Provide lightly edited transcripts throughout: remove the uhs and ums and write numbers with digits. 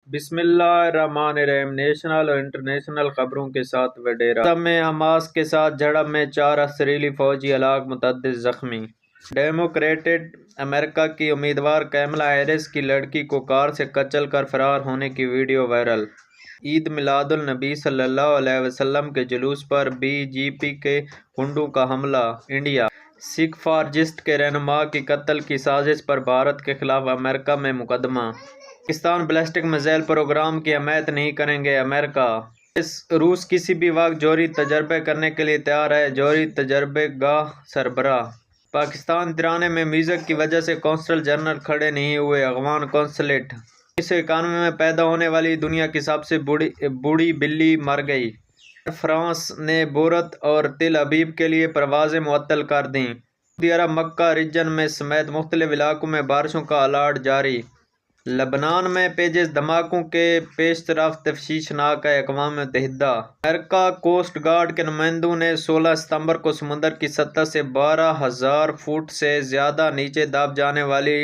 بسم اللہ الرحمن الرحیم۔ نیشنل اور انٹرنیشنل خبروں کے ساتھ وڈیرا غزہ میں حماس کے ساتھ جھڑپ میں 4 اسرائیلی فوجی ہلاک، متعدد زخمی۔ ڈیموکریٹڈ امریکہ کی امیدوار کیملا ہیرس کی لڑکی کو کار سے کچل کر فرار ہونے کی ویڈیو وائرل۔ عید میلاد النبی صلی اللہ علیہ وسلم کے جلوس پر بی جے پی کے گنڈوں کا حملہ۔ انڈیا سکھ فارسٹ کے رہنما کے قتل کی سازش پر بھارت کے خلاف امریکہ میں مقدمہ۔ پاکستان بیلسٹک میزائل پروگرام کی حمایت نہیں کرے گا امریکہ۔ روس کسی بھی وقت جوہری تجربے کرنے کے لیے تیار ہے، جوہری تجربے گاہ سربراہ۔ پاکستان ترانے میں میوزک کی وجہ سے قونصل جنرل کھڑے نہیں ہوئے، افغان قونصلیٹ۔ 1991 میں پیدا ہونے والی دنیا کی سب سے بوڑھی بلی مر گئی۔ ایئر فرانس نے بورت اور تل ابیب کے لیے پروازیں معطل کر دیں۔ سعودی عرب مکہ ریجن میں سمیت مختلف علاقوں میں بارشوں کا الرٹ جاری۔ لبنان میں پیچیدہ دھماکوں کے پیش رفت تشویشناک ہے، اقوام متحدہ۔ امریکہ کوسٹ گارڈ کے نمائندوں نے 16 ستمبر کو سمندر کی سطح سے 12,000 فٹ سے زیادہ نیچے دب جانے والی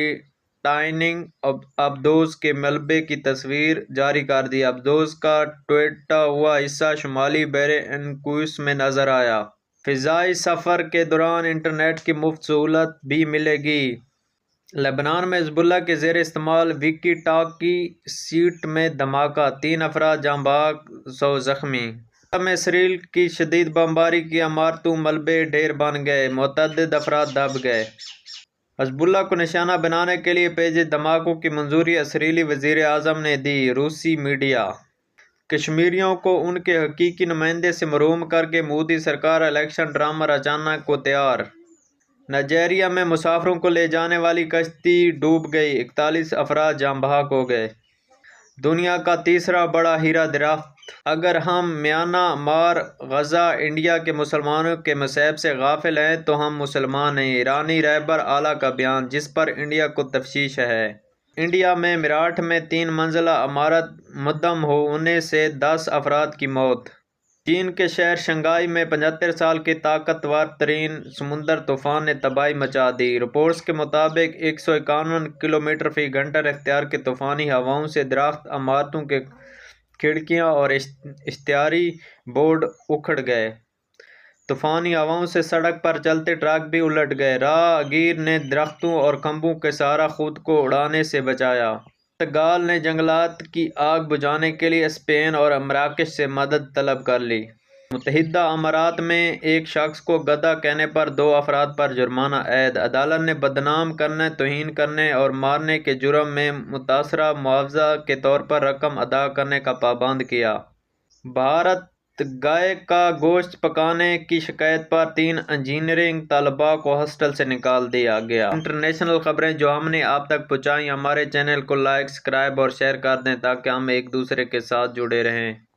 ٹائٹینک ابدوز کے ملبے کی تصویر جاری کر دی۔ ابدوز کا ٹوٹا ہوا حصہ شمالی بحر انکوس میں نظر آیا۔ فضائی سفر کے دوران انٹرنیٹ کی مفت سہولت بھی ملے گی۔ لبنان میں حزب اللہ کے زیر استعمال واکی ٹاکی سیٹ میں دھماکہ، 3 افراد جاں بحق، 100 زخمی۔ غزہ میں اسرائیل کی شدید بمباری کی عمارتوں ملبے ڈھیر بن گئے، متعدد افراد دب گئے۔ حزب اللہ کو نشانہ بنانے کے لیے پیچیدہ دھماکوں کی منظوری اسرائیلی وزیر اعظم نے دی۔ روسی میڈیا کشمیریوں کو ان کے حقیقی نمائندے سے محروم کر کے مودی سرکار الیکشن ڈرامہ رچانے کو تیار۔ نائجیریا میں مسافروں کو لے جانے والی کشتی ڈوب گئی، 41 افراد جاں بحق ہو گئے۔ دنیا کا تیسرا بڑا ہیرا دریافت۔ اگر ہم میانمار، غزہ، انڈیا کے مسلمانوں کے مصائب سے غافل ہیں تو ہم مسلمان ہیں، ایرانی رہبر اعلیٰ کا بیان، جس پر انڈیا کو تشویش ہے۔ انڈیا میں میرٹھ میں 3 منزلہ عمارت منہدم ہونے سے 10 افراد کی موت۔ چین کے شہر شنگھائی میں 75 سال کے طاقتور ترین سمندر طوفان نے تباہی مچا دی۔ رپورٹس کے مطابق 151 کلومیٹر فی گھنٹہ رفتار کی طوفانی ہواؤں سے درخت، عمارتوں کے کھڑکیاں اور اشتہاری بورڈ اکھڑ گئے۔ طوفانی ہواؤں سے سڑک پر چلتے ٹرک بھی الٹ گئے۔ راہ گیر نے درختوں اور کھمبوں کے سہارا خود کو اڑانے سے بچایا۔ پرتگال نے جنگلات کی آگ بجھانے کے لیے اسپین اور مراکش سے مدد طلب کر لی۔ متحدہ امارات میں ایک شخص کو گدھا کہنے پر 2 افراد پر جرمانہ عائد۔ عدالت نے بدنام کرنے، توہین کرنے اور مارنے کے جرم میں متاثرہ معاوضہ کے طور پر رقم ادا کرنے کا پابند کیا۔ بھارت گائے کا گوشت پکانے کی شکایت پر 3 انجینئرنگ طلباء کو ہاسٹل سے نکال دیا گیا۔ انٹرنیشنل خبریں جو ہم نے آپ تک پہنچائیں، ہمارے چینل کو لائک، سبسکرائب اور شیئر کر دیں تاکہ ہم ایک دوسرے کے ساتھ جڑے رہیں۔